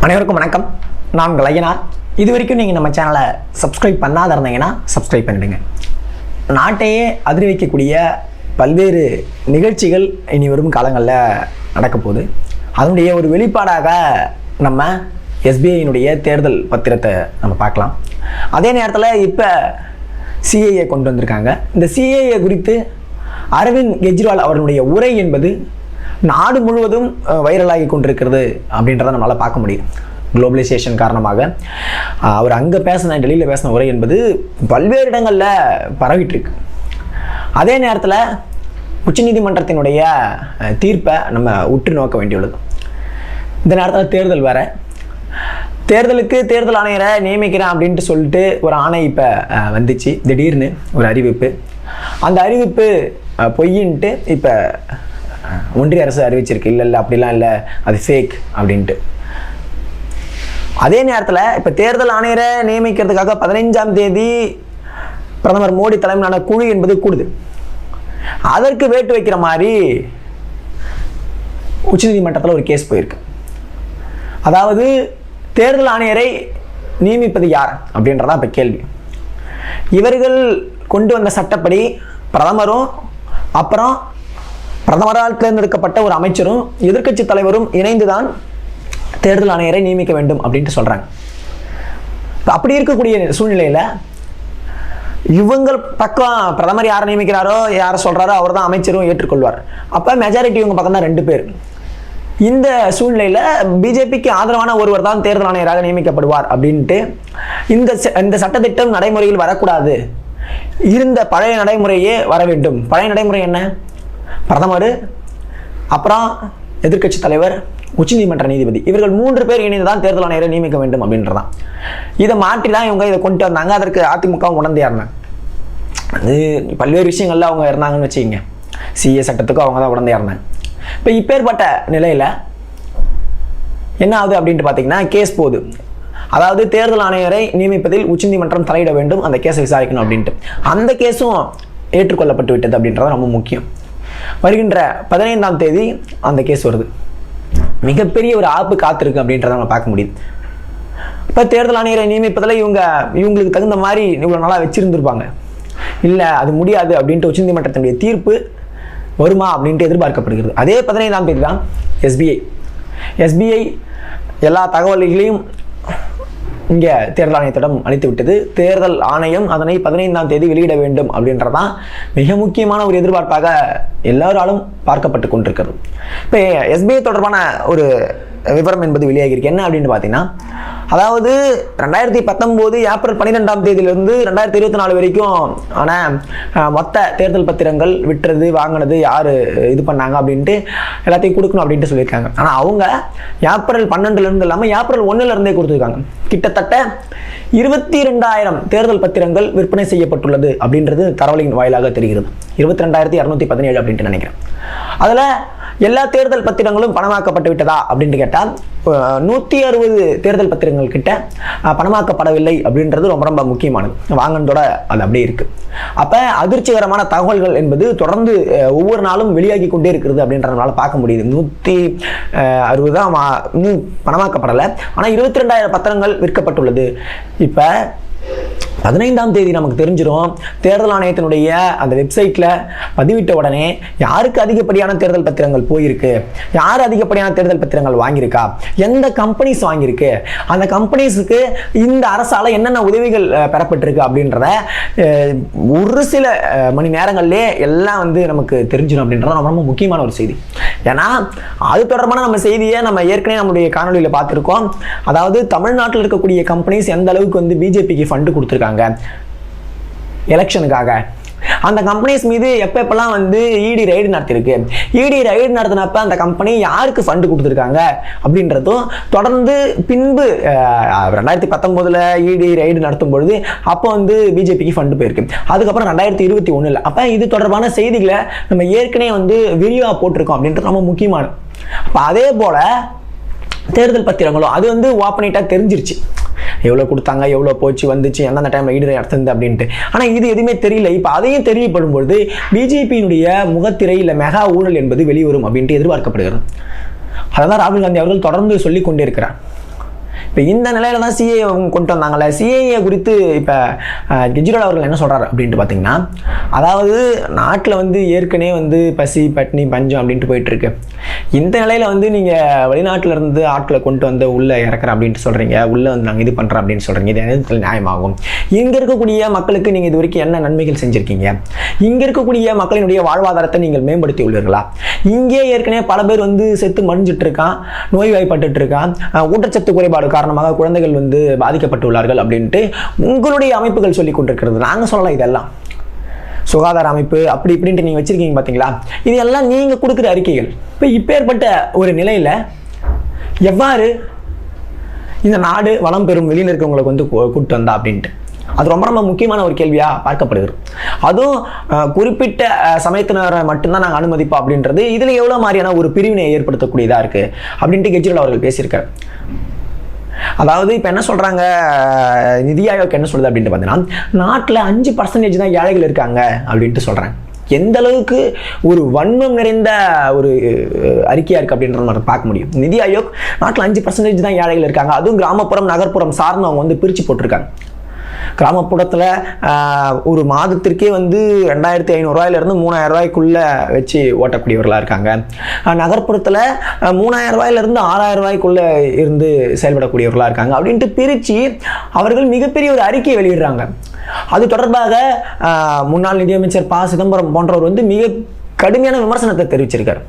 அனைவருக்கும் வணக்கம். நான் உங்கள் ஐயனார். இது வரைக்கும் நீங்கள் நம்ம சேனலை சப்ஸ்கிரைப் பண்ணாத இருந்தீங்கன்னா சப்ஸ்கிரைப் பண்ணிடுங்க. நாட்டையே அதிர வைக்கக்கூடிய பல்வேறு நிகழ்ச்சிகள் இனி வரும் காலங்களில் நடக்க போகுது. அதனுடைய ஒரு வெளிப்பாடாக நம்ம எஸ்பிஐனுடைய தேர்தல் பத்திரத்தை நம்ம பார்க்கலாம். அதே நேரத்தில் இப்போ சிஏஏ கொண்டு வந்திருக்காங்க. இந்த சிஏஏ குறித்து அரவிந்த் கெஜ்ரிவால் அவர்களுடைய உரை என்பது நாடு முழுவதும் வைரலாகி கொண்டிருக்கிறது அப்படின்றத நம்மளால் பார்க்க முடியும். குளோபலைசேஷன் காரணமாக அவர் அங்கே டெல்லியில் பேசின உரை என்பது பல்வேறு இடங்களில் பரவிட்டுருக்கு. அதே நேரத்தில் உச்சநீதிமன்றத்தினுடைய தீர்ப்பை நம்ம உற்று நோக்க வேண்டியுள்ளது. இந்த நேரத்தில் தேர்தல் வேறு. தேர்தலுக்கு தேர்தல் ஆணையரை நியமிக்கிறேன் அப்படின்ட்டு சொல்லிட்டு ஒரு ஆணை இப்போ வந்துச்சு. திடீர்னு ஒரு அறிவிப்பு. அந்த அறிவிப்பு பொய்யின்ட்டு இப்போ ஒன்றிய அரசு அறிவிச்சிருக்கு. இல்லை அப்படிலாம் இல்லை, அது ஃபேக் அப்படின்ட்டு. அதே நேரத்தில் இப்போ தேர்தல் ஆணையரை நியமிக்கிறதுக்காக 15ஆம் தேதி பிரதமர் மோடி தலைமையிலான குழு என்பது கூடுது. அதற்கு வேட்டு வைக்கிற மாதிரி உச்சநீதிமன்றத்தில் ஒரு கேஸ் போயிருக்கு. அதாவது தேர்தல் ஆணையரை நியமிப்பது யார் அப்படின்றதான் இப்போ கேள்வி. இவர்கள் கொண்டு வந்த சட்டப்படி பிரதமரும் அப்புறம் பிரதமரால் தேர்ந்தெடுக்கப்பட்ட ஒரு அமைச்சரும் எதிர்க்கட்சி தலைவரும் இணைந்துதான் தேர்தல் ஆணையரை நியமிக்க வேண்டும் அப்படின்ட்டு சொல்றாங்க. அப்படி இருக்கக்கூடிய சூழ்நிலையில இவங்க பக்கம் பிரதமர் யாரை நியமிக்கிறாரோ யாரை சொல்றாரோ அவர் தான் அமைச்சரும் ஏற்றுக்கொள்வார். அப்ப மெஜாரிட்டி இவங்க பக்கம் தான் 2 பேர். இந்த சூழ்நிலையில பிஜேபிக்கு ஆதரவான ஒருவர் தான் தேர்தல் ஆணையராக நியமிக்கப்படுவார் அப்படின்ட்டு இந்த சட்டத்திட்டம் நடைமுறையில் வரக்கூடாது, இருந்த பழைய நடைமுறையே வர வேண்டும். பழைய நடைமுறை என்ன? பிரதமர், அப்புறம் எதிர்க்கட்சி தலைவர், உச்சநீதிமன்ற நீதிபதி, இவர்கள் 3 பேர் இணைந்து தான் தேர்தல் ஆணையரை நியமிக்க வேண்டும் அப்படின்றதான். இதை மாற்றி தான் இவங்க இதை கொண்டு வந்தாங்க. அதற்கு அதிமுகவும் உடந்தையா இருந்தாங்க. அது பல்வேறு விஷயங்கள்ல அவங்க இருந்தாங்கன்னு வச்சுக்கோங்க. சிஏ சட்டத்துக்கும் அவங்க தான் உடந்தையா இருந்தாங்க. இப்போ இப்பேற்பட்ட நிலையில என்ன ஆகுது அப்படின்ட்டு பார்த்தீங்கன்னா, கேஸ் போகுது. அதாவது தேர்தல் ஆணையரை நியமிப்பதில் உச்சநீதிமன்றம் தலையிட வேண்டும், அந்த கேஸை விசாரிக்கணும் அப்படின்ட்டு. அந்த கேஸும் ஏற்றுக்கொள்ளப்பட்டு விட்டது அப்படின்றது ரொம்ப முக்கியம். வருகின்ற 15ஆம் தேதி அந்த கேஸ் வருது. மிகப்பெரிய ஒரு ஆப்பு காத்திருக்கு அப்படின்றத நம்ம பார்க்க முடியுது. இப்போ தேர்தல் ஆணையரை நியமிப்பதில் இவங்களுக்கு தகுந்த மாதிரி இவ்வளோ நாளாக வச்சிருந்துருப்பாங்க. இல்லை அது முடியாது அப்படின்ட்டு உச்சநீதிமன்றத்தினுடைய தீர்ப்பு வருமா அப்படின்ட்டு எதிர்பார்க்கப்படுகிறது. அதே 15ஆம் தேதி தான் எஸ்பிஐ எல்லா தகவல்களையும் இங்கே தேர்தல் ஆணையத்திடம் அளித்து விட்டது. தேர்தல் ஆணையம் அதனை 15ஆம் தேதி வெளியிட வேண்டும் அப்படின்றதான் மிக முக்கியமான ஒரு எதிர்பார்ப்பாக எல்லாராலும் பார்க்கப்பட்டு கொண்டிருக்கிறது. இப்போ எஸ்பிஐ தொடர்பான ஒரு விவரம் என்பது வெளியாகிருக்கு. என்ன அப்படின்னு பார்த்தீங்கன்னா, அதாவது 2019 ஏப்ரல் 12ஆம் தேதியிலிருந்து 2024 வரைக்கும் ஆனால் மொத்த தேர்தல் பத்திரங்கள் விட்டுறது வாங்கினது யார் இது பண்ணாங்க அப்படின்ட்டு எல்லாத்தையும் கொடுக்கணும் அப்படின்ட்டு சொல்லியிருக்காங்க. ஆனால் அவங்க ஏப்ரல் 12லேருந்து இல்லாமல் ஏப்ரல் 1லேருந்தே கொடுத்துருக்காங்க. கிட்டத்தட்ட 22,000 தேர்தல் பத்திரங்கள் விற்பனை செய்யப்பட்டுள்ளது அப்படின்றது தரவலின் வாயிலாக தெரிகிறது. 22,217 அப்படின்ட்டு நினைக்கிறேன். அதில் எல்லா தேர்தல் பத்திரங்களும் பணமாக்கப்பட்டு விட்டதா அப்படின்ட்டு கேட்டால் 160 தேர்தல் பத்திரங்கள் கிட்ட பணமாக்கப்படவில்லை அப்படின்றது ரொம்ப ரொம்ப முக்கியமானது. வாங்கினதோட அது அப்படியே இருக்கு. அப்போ அதிர்ச்சிகரமான தகவல்கள் என்பது தொடர்ந்து ஒவ்வொரு நாளும் வெளியாகி கொண்டே இருக்கிறது அப்படின்றதுனால பார்க்க முடியுது. 160 தான் இன்னும் பணமாக்கப்படலை. ஆனால் 22,000 பத்திரங்கள் விற்கப்பட்டுள்ளது. இப்போ 15ஆம் தேதி நமக்கு தெரிஞ்சிடும். தேர்தல் ஆணையத்தினுடைய அந்த வெப்சைட்ல பதிவிட்ட உடனே யாருக்கு அதிகப்படியான தேர்தல் பத்திரங்கள் போயிருக்கு, யார் அதிகப்படியான தேர்தல் பத்திரங்கள் வாங்கியிருக்கா, எந்த கம்பெனிஸ் வாங்கியிருக்கு, அந்த கம்பெனிஸுக்கு இந்த அரசால என்னென்ன உதவிகள் பெறப்பட்டிருக்கு அப்படின்றத ஒரு சில மணி நேரங்கள்லேயே எல்லாம் நமக்கு தெரிஞ்சிடும் அப்படின்றது ரொம்ப ரொம்ப முக்கியமான ஒரு செய்தி. ஏன்னா அது தொடர்பான நம்ம செய்தியை நம்ம ஏற்கனவே நம்முடைய காணொலியில் பார்த்துருக்கோம். அதாவது தமிழ்நாட்டில் இருக்கக்கூடிய கம்பெனிஸ் எந்த அளவுக்கு பிஜேபிக்கு ஃபண்டு கொடுத்துருக்காங்க எலெக்ஷனுக்காக. அந்த கம்பெனிஸ் மீது எப்பெல்லாம் இடி ரைடு நடத்திருக்கு, இடி ரைடு நடத்தினப்ப அந்த கம்பெனி யாருக்கு ஃபண்டு கொடுத்துருக்காங்க அப்படின்றதும் தொடர்ந்து பின்பு 2019 இடி ரைடு நடத்தும் பொழுது அப்போ பிஜேபிக்கு ஃபண்டு போயிருக்கு. அதுக்கப்புறம் 2021 அப்போ இது தொடர்பான செய்திகளை நம்ம ஏற்கனவே விரிவாக போட்டிருக்கோம் அப்படின்றது ரொம்ப முக்கியமானது. அப்போ அதே போல தேர்தல் பத்திரங்களும் அது ஓப்பனேட்டாக தெரிஞ்சிருச்சு. எவ்வளோ கொடுத்தாங்க, எவ்வளோ போச்சு வந்துச்சு, எந்தெந்த டைமில் ஈடு நடத்துது அப்படின்ட்டு. ஆனால் இது எதுவுமே தெரியல. இப்போ அதையும் தெரியப்படும் பொழுது பிஜேபியினுடைய முகத்திரை இல்லை மெகா ஊழல் என்பது வெளிவரும் அப்படின்ட்டு எதிர்பார்க்கப்படுகிறது. அதான் ராகுல் காந்தி அவர்கள் தொடர்ந்து சொல்லிக் கொண்டே இருக்கிறார். இப்போ இந்த நிலையில தான் சிஏஏ கொண்டு வந்தாங்கல்ல. சிஏஏ குறித்து இப்போ கெஜ்ரிவால் அவர்கள் என்ன சொல்கிறார் அப்படின்ட்டு பார்த்தீங்கன்னா, அதாவது நாட்டில் வந்து ஏற்கனவே வந்து பசி பட்னி பஞ்சம் அப்படின்ட்டு போயிட்டுருக்கு. இந்த நிலையில் வந்து நீங்கள் வெளிநாட்டில் இருந்து ஆட்களை கொண்டு வந்து உள்ளே இறக்குறேன் அப்படின்ட்டு சொல்கிறீங்க, உள்ளே வந்து நாங்கள் இது பண்ணுறோம் அப்படின்னு சொல்கிறீங்க. இது எந்த நியாயமாகும்? இங்கே இருக்கக்கூடிய மக்களுக்கு நீங்கள் இது வரைக்கும் என்ன நன்மைகள் செஞ்சுருக்கீங்க? இங்கே இருக்கக்கூடிய மக்களினுடைய வாழ்வாதாரத்தை நீங்கள் மேம்படுத்தி உள்ளீர்களா? இங்கே ஏற்கனவே பல பேர் வந்து செத்து மடிஞ்சிட்டு இருக்கான், நோய்வாய்ப்பட்டு இருக்கான், ஊட்டச்சத்து குறைபாடு காரணமாக குழந்தைகள் வந்து பாதிக்கப்பட்டுள்ளார்கள் அப்படின்ட்டு உங்களுடைய அமைப்புகள் சொல்லி கொண்டிருக்கிறது. நாங்கள் சொல்லலாம் இதெல்லாம் சுகாதார அமைப்பு அப்படி இப்படின்ட்டு நீங்கள் வச்சிருக்கீங்க பார்த்தீங்களா? இது எல்லாம் நீங்கள் கொடுக்குற அறிக்கைகள். இப்போ ஏற்பட்ட ஒரு நிலையில் எவ்வாறு இந்த நாடு வளம் பெறும் வெளியில் இருக்கிறவங்களுக்கு வந்து கூப்பிட்டு வந்தா அப்படின்ட்டு அது ரொம்ப ரொம்ப முக்கியமான ஒரு கேள்வியாக பார்க்கப்படுகிறது. அதுவும் குறிப்பிட்ட சமயத்தினரை மட்டும்தான் நாங்கள் அனுமதிப்போம் அப்படின்றது இதில் எவ்வளோ மாதிரியான ஒரு பிரிவினை ஏற்படுத்தக்கூடியதாக இருக்குது அப்படின்ட்டு கெஜ்ரிவால் அவர்கள் பேசியிருக்காரு. அதாவது இப்போ என்ன சொல்கிறாங்க, நிதி ஆயோக் என்ன சொல்லுது அப்படின்ட்டு பார்த்தீங்கன்னா, நாட்டில் 5% தான் ஏழைகள் இருக்காங்க அப்படின்ட்டு சொல்கிறாங்க. எந்த அளவுக்கு ஒரு வன்மம் நிறைந்த ஒரு அறிக்கையாக இருக்குது அப்படின்றத நம்ம பார்க்க முடியும். நிதி ஆயோக் நாட்டில் 5% தான் ஏழைகள் இருக்காங்க, அதுவும் கிராமப்புறம் நகர்ப்புறம் சார்ந்து அவங்க வந்து பிரித்து போட்டிருக்காங்க. கிராமப்புறத்தில் ஒரு மாதத்திற்கே வந்து 2500 ரூபாயிலிருந்து 3000 ரூபாய்க்குள்ளே வச்சு ஓட்டக்கூடியவர்களாக இருக்காங்க. நகர்ப்புறத்தில் 3000 ரூபாயிலிருந்து 6000 ரூபாய்க்குள்ளே இருந்து செயல்படக்கூடியவர்களாக இருக்காங்க அப்படின்ட்டு பிரித்து அவர்கள் மிகப்பெரிய ஒரு அறிக்கையை வெளியிடுறாங்க. அது தொடர்பாக முன்னாள் நிதியமைச்சர் ப. சிதம்பரம் போன்றவர் வந்து மிக கடுமையான விமர்சனத்தை தெரிவிச்சிருக்கார்.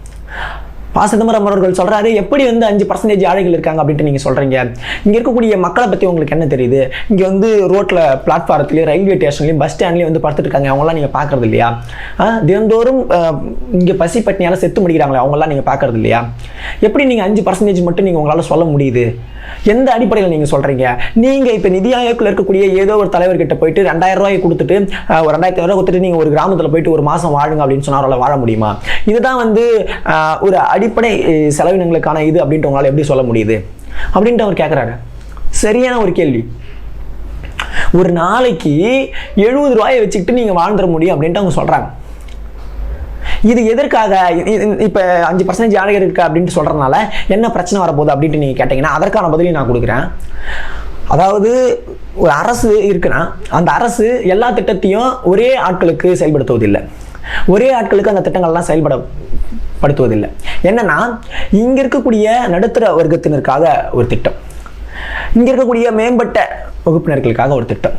ப. சிதம்பரம் அவர்கள் சொல்கிறாரு, எப்படி வந்து 5% ஏழைகள் இருக்காங்க அப்படின்ட்டு நீங்கள் சொல்கிறீங்க? இங்கே இருக்கக்கூடிய மக்களை பற்றி உங்களுக்கு என்ன தெரியுது? இங்கே வந்து ரோட்டில் பிளாட்ஃபாரத்துலேயும் ரயில்வே ஸ்டேஷன்லையும் பஸ் ஸ்டாண்ட்லேயும் வந்து படுத்துட்டு இருக்காங்க, அவங்களாம் நீங்கள் பார்க்குறது இல்லையா? தினந்தோறும் இங்கே பசி பட்டினியால் செத்து முடிக்கிறாங்களே, அவங்களாம் நீங்கள் பார்க்குறது இல்லையா? எப்படி நீங்கள் 5% மட்டும் நீங்கள் உங்களால் சொல்ல முடியுது? எந்த அடிப்படையில் நீங்கள் சொல்கிறீங்க? நீங்கள் இப்போ நிதி ஆயோக்கில் இருக்கக்கூடிய ஏதோ ஒரு தலைவர்கிட்ட போயிட்டு 2000 ரூபாயை கொடுத்துட்டு ஒரு 2500 ரூபாய் கொடுத்துட்டு நீங்கள் ஒரு கிராமத்தில் போயிட்டு ஒரு மாதம் வாழுங்க அப்படின்னு சொன்னால வாழ முடியுமா? இதுதான் வந்து ஒரு அடிப்படை செலவினங்களுக்கான இது அப்படின்ட்டு உங்களால் எப்படி சொல்ல முடியுது அப்படின்ட்டு அவர் கேட்குறாரு. சரியான ஒரு கேள்வி. ஒரு நாளைக்கு 70 ரூபாயை வச்சுக்கிட்டு நீங்கள் வாழ்ந்துட முடியும் அப்படின்ட்டு அவங்க சொல்கிறாங்க. இது எதற்காக? இப்போ 5% ஏழைகள் இருக்கா அப்படின்ட்டு சொல்கிறதுனால என்ன பிரச்சனை வரப்போகுது அப்படின்ட்டு நீங்கள் கேட்டிங்கன்னா அதற்கான பதிலையும் நான் கொடுக்குறேன். அதாவது ஒரு அரசு இருக்குன்னா அந்த அரசு எல்லா திட்டத்தையும் ஒரே ஆட்களுக்கு செயல்படுத்துவதில்லை, ஒரே ஆட்களுக்கு அந்த திட்டங்கள்லாம் செயல்படுத்துவதில்லை. என்னன்னா, இங்கே இருக்கக்கூடிய நடுத்தர வர்க்கத்தினருக்காக ஒரு திட்டம், இங்கே இருக்கக்கூடிய மேம்பட்ட வகுப்பினர்களுக்காக ஒரு திட்டம்,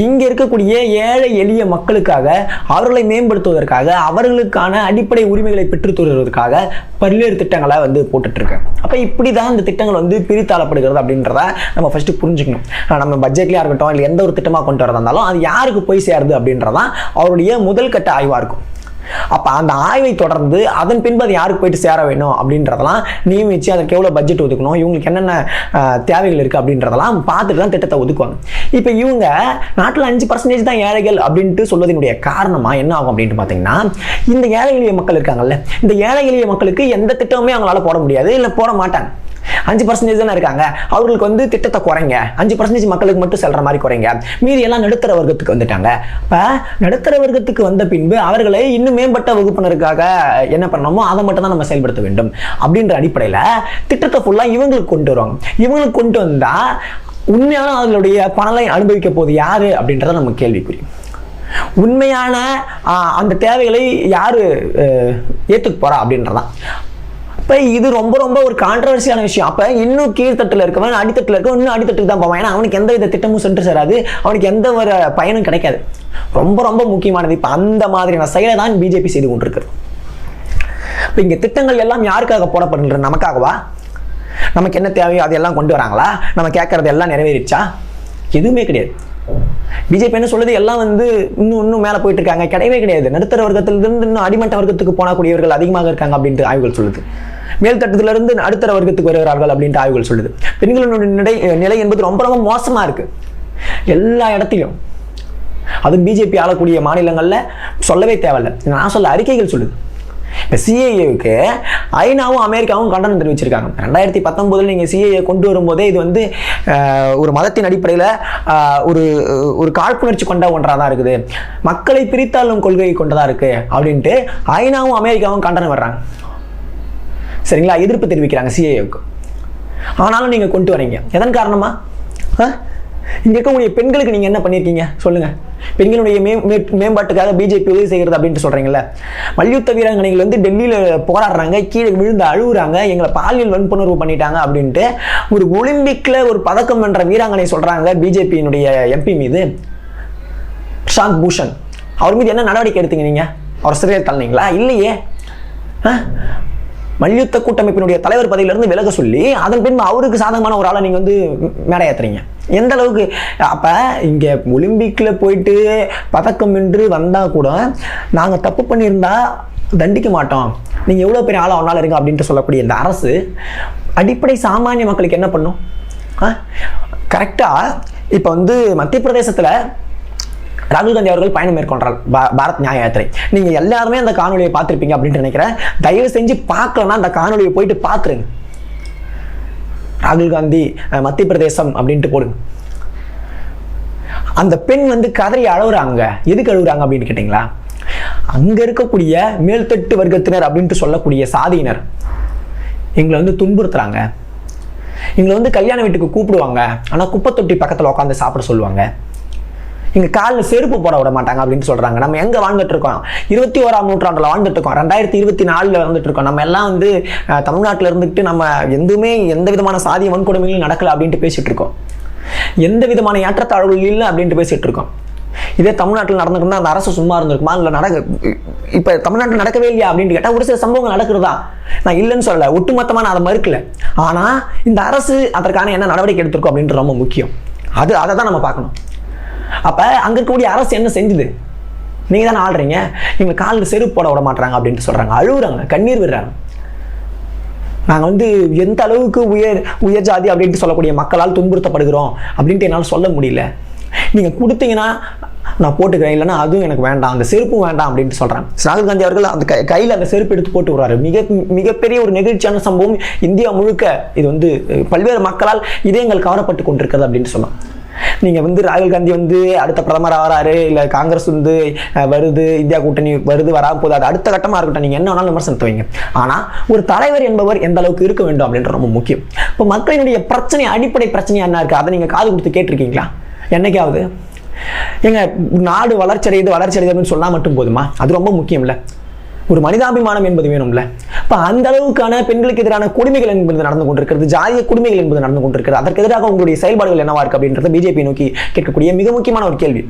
இங்கே இருக்கக்கூடிய ஏழை எளிய மக்களுக்காக அவர்களை மேம்படுத்துவதற்காக அவர்களுக்கான அடிப்படை உரிமைகளை பெற்றுத் தருவதற்காக பல்வேறு திட்டங்களை வந்து போட்டுட்ருக்கேன். அப்போ இப்படி தான் இந்த திட்டங்கள் வந்து பிரித்தாளப்படுகிறது அப்படின்றத நம்ம ஃபஸ்ட்டு புரிஞ்சுக்கணும். நம்ம பட்ஜெட்லேயே இருக்கட்டும் இல்லை எந்த ஒரு திட்டமாக கொண்டு வரதா இருந்தாலும் அது யாருக்கு போய் சேருது அப்படின்றதான் அவருடைய முதல் கட்ட ஆய்வாக இருக்கும். அப்போ அந்த ஆய்வை தொடர்ந்து அதன் பின்பு அது யாருக்கு போயிட்டு சேர வேணும் அப்படின்றதெல்லாம் நியமிச்சு அதற்கு எவ்வளோ பட்ஜெட் ஒதுக்கணும், இவங்களுக்கு என்னென்ன தேவைகள் இருக்குது அப்படின்றதெல்லாம் பார்த்துட்டு தான் திட்டத்தை ஒதுக்குவாங்க. இப்போ இவங்க நாட்டில் 5% தான் ஏழைகள் அப்படின்ட்டு சொல்வதனுடைய காரணமாக என்ன ஆகும் அப்படின்ட்டு பார்த்தீங்கன்னா, இந்த ஏழை எளிய மக்கள் இருக்காங்கல்ல, இந்த ஏழை எளிய மக்களுக்கு எந்த திட்டமுமே அவங்களால போட முடியாது, இல்லை போட மாட்டாங்க. 5% தானே இருக்காங்க, அவர்களுக்கு வந்து திட்டத்தை குறைங்க, 5% மக்களுக்கு மட்டும் செல்ற மாதிரி குறைங்க, மீதி எல்லாம் நடுத்தர வர்க்கத்துக்கு வந்துட்டாங்க. இப்போ நடுத்தர வர்க்கத்துக்கு வந்த பின்பு அவர்களை இன்னும் மேம்பட்ட வகுப்பினருக்காக என்ன பண்ணணுமோ அதை மட்டும் தான் நம்ம செயல்படுத்த வேண்டும் அப்படின்ற அடிப்படையில் திட்டத்தை ஃபுல்லாக இவங்களுக்கு கொண்டு வருவாங்க. இவங்களுக்கு கொண்டு வந்தால் உண்மையான அவர்களுடைய பணலை அனுபவிக்க போது யாரு அப்படின்றத நம்ம கேள்விக்குறி. உண்மையான அந்த தேவைகளை யாரு ஏற்றுக்கு போறா அப்படின்றதான். இப்போ இது ரொம்ப ரொம்ப ஒரு கான்ட்ரவர்சியான விஷயம். அப்போ இன்னும் கீழ்த்தட்டில் இருக்கவன் அடித்தட்டில் இருக்கவன் இன்னும் அடித்தட்டுக்கு தான் போவான். ஏன்னா அவனுக்கு எந்த வித திட்டமும் சென்று சேராது, அவனுக்கு எந்த ஒரு பயனும் கிடைக்காது. ரொம்ப ரொம்ப முக்கியமானது. இப்போ அந்த மாதிரியான செயலை தான் பிஜேபி செய்து கொண்டிருக்கிறது. இப்போ இங்கே திட்டங்கள் எல்லாம் யாருக்காக போடப்படுகின்றது? நமக்காகவா? நமக்கு என்ன தேவையோ அதையெல்லாம் கொண்டு வராங்களா? நம்ம கேட்கறது எல்லாம் நிறைவேறிச்சா? எதுவுமே கிடையாது. பிஜேபி என்ன சொல்லுது, எல்லாம் வந்து இன்னும் மேலே போயிட்டு இருக்காங்க. கிடையவே கிடையாது. நடுத்தர வர்க்கத்திலிருந்து இன்னும் அடிமட்ட வர்க்கத்துக்கு போனக்கூடியவர்கள் அதிகமாக இருக்காங்க அப்படின்ட்டு ஆய்வுகள் சொல்லுது. மேல்தட்டத்திலிருந்து நடுத்தர வர்க்கத்துக்கு வருகிறார்கள் அப்படின்ட்டு ஆய்வுகள் சொல்லுது. பெண்களுடைய நிலை என்பது ரொம்ப ரொம்ப மோசமாக இருக்கு எல்லா இடத்திலும். அது பிஜேபி ஆளக்கூடிய மாநிலங்களில் சொல்லவே தேவையில்லை. நான் சொல்ல அறிக்கைகள் சொல்லுது. இப்போ சிஏஏவுக்கு ஐநாவும் அமெரிக்காவும் கண்டனம் தெரிவிச்சிருக்காங்க. 2019 நீங்கள் சிஏஏ கொண்டு வரும்போதே இது வந்து ஒரு மதத்தின் அடிப்படையில் ஒரு காழ்ப்புணர்ச்சி கொண்ட ஒன்றாக தான் இருக்குது, மக்களை பிரித்தாளும் கொள்கை கொண்டதாக இருக்குது அப்படின்ட்டு ஐநாவும் அமெரிக்காவும் கண்டனம் வர்றாங்க. சரிங்களா? எதிர்ப்பு தெரிவிக்கிறாங்க சிஏஏவுக்கு. ஆனாலும் நீங்கள் கொண்டு வரீங்க. எதன் காரணமா? இங்கே இருக்கக்கூடிய பெண்களுக்கு நீங்கள் என்ன பண்ணியிருக்கீங்க சொல்லுங்கள். பெண்களுடைய மேம்பாட்டுக்காக பிஜேபி உதவி செய்கிறது அப்படின்ட்டு சொல்கிறீங்களே. மல்யுத்த வீராங்கனைகள் வந்து டெல்லியில் போராடுறாங்க, கீழே விழுந்து அழுகுறாங்க, எங்களை பாலியல் வன்புணர்வு பண்ணிட்டாங்க அப்படின்ட்டு ஒரு ஒலிம்பிக்கில் ஒரு பதக்கம் வென்ற வீராங்கனை சொல்கிறாங்க பிஜேபியினுடைய எம்பி மீது, பிரசாந்த் பூஷன். அவர் மீது என்ன நடவடிக்கை எடுத்தீங்க? நீங்கள் அவர் சிறையில் தள்ளினீங்களா? இல்லையே. மல்யுத்த கூட்டமைப்பினுடைய தலைவர் பதவியிலிருந்து விலக சொல்லி அதன் பின்பு அவருக்கு சாதகமான ஒரு ஆளை நீங்கள் வந்து மேடை ஏற்றுறீங்க. எந்த அளவுக்கு? அப்போ இங்கே ஒலிம்பிக்கில் போயிட்டு பதக்கம் வென்று வந்தால் கூட நாங்கள் தப்பு பண்ணியிருந்தா தண்டிக்க மாட்டோம், நீங்கள் எவ்வளோ பெரிய ஆளாக ஒன்றால் இருங்க அப்படின்ட்டு சொல்லக்கூடிய இந்த அரசு அடிப்படை சாமானிய மக்களுக்கு என்ன பண்ணும்? கரெக்டாக இப்போ வந்து மத்திய பிரதேசத்தில் ராகுல் காந்தி அவர்கள் பயணம் மேற்கொண்டார், பாரத் நியாய யாத்திரை. நீங்கள் எல்லாருமே அந்த காணொலியை பார்த்துருப்பீங்க அப்படின்ட்டு நினைக்கிறேன். தயவு செஞ்சு பார்க்கலன்னா அந்த காணொலியை போயிட்டு பார்த்துருங்க. ராகுல் காந்தி மத்திய பிரதேசம் அப்படின்ட்டு போடுங்க. அந்த பெண் வந்து கதறி அழுகுறாங்க. எதுக்கு அழுகுறாங்க அப்படின்னு கேட்டிங்களா? அங்கே இருக்கக்கூடிய மேல்தட்டு வர்க்கத்தினர் அப்படின்ட்டு சொல்லக்கூடிய சாதியினர் எங்களை வந்து துன்புறுத்துறாங்க, எங்களை வந்து கல்யாண வீட்டுக்கு கூப்பிடுவாங்க, ஆனால் குப்பை தொட்டி பக்கத்தில் உட்காந்து சாப்பிட சொல்லுவாங்க, இங்கே காலில் செருப்பு போட விட மாட்டாங்க அப்படின்னு சொல்கிறாங்க. நம்ம எங்கே வாழ்ந்துட்டு இருக்கோம்? 21ஆம் நூற்றாண்டில் வாழ்ந்துட்டு இருக்கோம், 2024 வந்துட்டு இருக்கோம். நம்ம எல்லாம் வந்து தமிழ்நாட்டில் இருந்துட்டு நம்ம எந்த விதமான சாதிய வன்கொடுமைகளும் நடக்கலை அப்படின்ட்டு பேசிட்டு இருக்கோம், எந்த விதமான ஏற்றத்தாழ்வுகள் இல்லை அப்படின்ட்டு பேசிட்டு இருக்கோம். இதே தமிழ்நாட்டில் நடந்துருந்தா அந்த அரசு சும்மா இருந்திருக்குமா? இல்லை இப்போ தமிழ்நாட்டில் நடக்கவே இல்லையா அப்படின்னு கேட்டால் ஒரு சில சம்பவங்கள் நடக்கிறதா, நான் இல்லைன்னு சொல்லலை, ஒட்டுமொத்தமாக நான் அதை மறுக்கல. ஆனால் இந்த அரசு அதற்கான என்ன நடவடிக்கை எடுத்திருக்கோம் அப்படின்ட்டு ரொம்ப முக்கியம். அதை தான் நம்ம பார்க்கணும். அப்போ அங்கே இருக்கக்கூடிய அரசு என்ன செஞ்சுது? நீங்கள் தானே ஆள்றீங்க. எங்களை காலில் செருப்பு போட விட மாட்டாங்க அப்படின்ட்டு சொல்கிறாங்க, அழுகுறாங்க, கண்ணீர் விடுறாங்க. நாங்கள் வந்து எந்த அளவுக்கு உயர் ஜாதி அப்படின்ட்டு சொல்லக்கூடிய மக்களால் துன்புறுத்தப்படுகிறோம் அப்படின்ட்டு என்னால் சொல்ல முடியல. நீங்கள் கொடுத்தீங்கன்னா நான் போட்டுக்கிறேன், இல்லைன்னா அதுவும் எனக்கு வேண்டாம், அந்த செருப்பும் வேண்டாம் அப்படின்ட்டு சொல்கிறேன். ராகுல் காந்தி அவர்கள் அந்த கையில் அந்த செருப்பு எடுத்து போட்டு விடுறாரு. மிகப்பெரிய ஒரு நெகிழ்ச்சியான சம்பவம் இந்தியா முழுக்க. இது வந்து பல்வேறு மக்களால் இதயங்கள் கவரப்பட்டு கொண்டிருக்கிறது அப்படின்ட்டு சொன்னோம். நீங்கள் வந்து ராகுல் காந்தி வந்து அடுத்த பிரதமர் ஆகிறாரு, இல்லை காங்கிரஸ் வந்து வருது, இந்தியா கூட்டணி வருது, வராது போது, அது அடுத்த கட்டமாக இருக்கட்டும், நீங்கள் என்ன வேணாலும் விமர்சனத்தை வைங்க. ஆனால் ஒரு தலைவர் என்பவர் எந்த அளவுக்கு இருக்க வேண்டும் அப்படின்ற ரொம்ப முக்கியம். இப்போ மக்களினுடைய பிரச்சனை, அடிப்படை பிரச்சனை என்ன இருக்குது, அதை நீங்கள் காது கொடுத்து கேட்டிருக்கீங்களா என்னைக்காவது? எங்க நாடு வளர்ச்சி அடையுது அப்படின்னு சொன்னால் மட்டும் போதுமா? அது ரொம்ப முக்கியம் இல்லை. ஒரு மனிதாபிமானம் என்பது வேணும்ல. இப்போ அந்த அளவுக்கான பெண்களுக்கு எதிரான கொடுமைகள் என்பது நடந்து கொண்டிருக்கிறது, ஜாதிய கொடுமைகள் என்பது நடந்து கொண்டிருக்கிறது. அதற்கு எதிராக உங்களுடைய செயல்பாடுகள் என்னவா இருக்கு அப்படின்றத பிஜேபி நோக்கி கேட்கக்கூடிய மிக முக்கியமான ஒரு கேள்வி.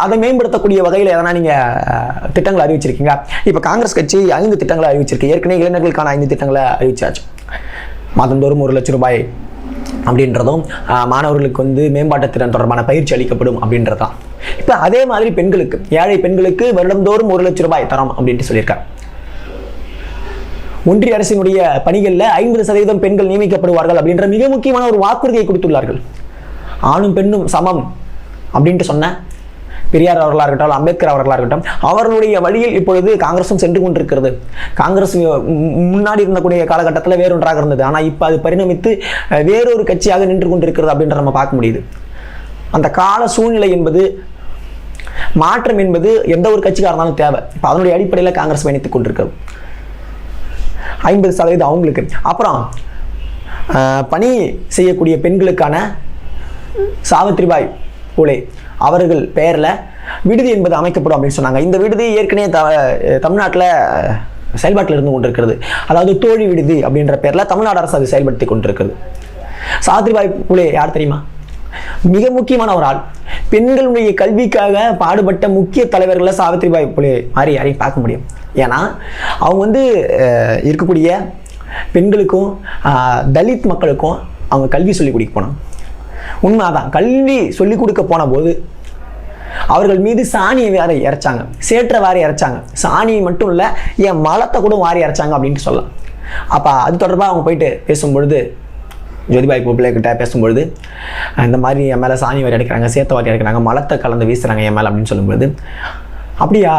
அதை மேம்படுத்தக்கூடிய வகையில் எதனா நீங்கள் திட்டங்களை அறிவிச்சிருக்கீங்க? இப்போ காங்கிரஸ் கட்சி 5 திட்டங்களை அறிவிச்சிருக்கு. ஏற்கனவே இளைஞர்களுக்கான 5 திட்டங்களை அறிவிச்சாச்சு. மாதந்தோறும் 1 லட்சம் ரூபாய் அப்படின்றதும், மாணவர்களுக்கு வந்து மேம்பாட்டு திறன் தொடர்பான பயிற்சி அளிக்கப்படும் அப்படின்றதான். இப்போ அதே மாதிரி பெண்களுக்கு, ஏழை பெண்களுக்கு வருடந்தோறும் 1 லட்சம் ரூபாய் தரோம் அப்படின்ட்டு சொல்லியிருக்காங்க. ஒன்றிய அரசினுடைய பணிகளில் 50% பெண்கள் நியமிக்கப்படுவார்கள் அப்படின்ற மிக முக்கியமான ஒரு வாக்குறுதியை கொடுத்துள்ளார்கள். ஆணும் பெண்ணும் சமம் அப்படின்ட்டு சொன்ன பெரியார் அவர்களாக இருக்கட்டும், அம்பேத்கர் அவர்களாக இருக்கட்டும், அவர்களுடைய வழியில் இப்பொழுது காங்கிரஸும் சென்று கொண்டிருக்கிறது. காங்கிரஸ் முன்னாடி இருந்தக்கூடிய காலகட்டத்தில் வேறொன்றாக இருந்தது, ஆனால் இப்போ அது பரிணமித்து வேறொரு கட்சியாக நின்று கொண்டிருக்கிறது அப்படின்ற நம்ம பார்க்க முடியுது. அந்த கால சூழ்நிலை என்பது, மாற்றம் என்பது எந்த ஒரு கட்சிக்காக இருந்தாலும் தேவை. இப்போ அதனுடைய அடிப்படையில் காங்கிரஸ் பயணித்துக் கொண்டிருக்கிறது. 50% அவங்களுக்கு. அப்புறம் பணி செய்யக்கூடிய பெண்களுக்கான சாவித்ரிபாய் பூலே அவர்கள் பெயரில் விடுதி என்பது அமைக்கப்படும் அப்படின்னு சொன்னாங்க. இந்த விடுதி ஏற்கனவே தமிழ்நாட்டில் செயல்பாட்டில் இருந்து கொண்டிருக்கிறது. அதாவது தோழி விடுதி அப்படின்ற பேரில் தமிழ்நாடு அரசு அது செயல்படுத்தி கொண்டிருக்கிறது. சாவித்ரிபாய் பூலே யார் தெரியுமா? மிக முக்கியமான ஒரு ஆள். பெண்களுடைய கல்விக்காக பாடுபட்ட முக்கிய தலைவர்களில் சாவித்ரிபாய் பூலே மாதிரி யாரையும் பார்க்க முடியும். ஏன்னா அவங்க வந்து இருக்கக்கூடிய பெண்களுக்கும் தலித் மக்களுக்கும் அவங்க கல்வி சொல்லிக் கொடுக்க போனாங்க. உண்மைதான், கல்வி சொல்லிக் கொடுக்க போன போது அவர்கள் மீது சாணியை வேற இறைச்சாங்க, சேற்றை வாரி இறைச்சாங்க. சாணியை மட்டும் இல்லை, என் மலத்தை கூட வாரி இறைச்சாங்க அப்படின்ட்டு சொல்லலாம். அப்போ அது தொடர்பாக அவங்க போயிட்டு பேசும்பொழுது, ஜோதிபாய் பூலே கிட்ட பேசும்பொழுது, இந்த மாதிரி என் மேலே சாணி வாரி அடிக்கிறாங்க, சேத்தை வாரி அடிக்கிறாங்க, மலத்தை கலந்து வீசுறாங்க என் மேலே அப்படின்னு சொல்லும்பொழுது, அப்படியா,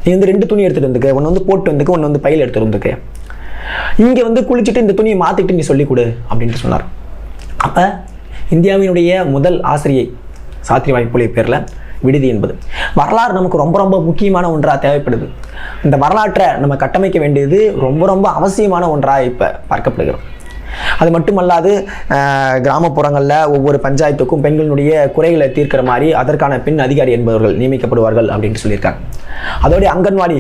நீ வந்து 2 துணி எடுத்துகிட்டு வந்துக்கு, ஒன்று வந்து போட்டு வந்துக்கு, ஒன்று வந்து பையில் எடுத்துகிட்டு வந்துக்கு, இங்கே வந்து குளிச்சுட்டு இந்த துணியை மாற்றிட்டு நீ சொல்லிக் கொடு அப்படின்ட்டு சொன்னார். அப்போ இந்தியாவினுடைய முதல் ஆசிரியை சாவித்ரிபாய் பூலே பேரில் விடுதி என்பது வரலாறு நமக்கு ரொம்ப ரொம்ப முக்கியமான ஒன்றாக தேவைப்படுது. இந்த வரலாற்றை நம்ம கட்டமைக்க வேண்டியது ரொம்ப ரொம்ப அவசியமான ஒன்றாக இப்போ பார்க்கப்படுகிறோம். அது மட்டுமல்லாது கிராமப்புறங்களில் ஒவ்வொரு பஞ்சாயத்துக்கும் பெண்களுடைய குறைகளை தீர்க்கிற மாதிரி அதற்கான பெண் அதிகாரி என்பவர்கள் நியமிக்கப்படுவார்கள் அப்படின்ட்டு சொல்லியிருக்காங்க. அதோடைய அங்கன்வாடி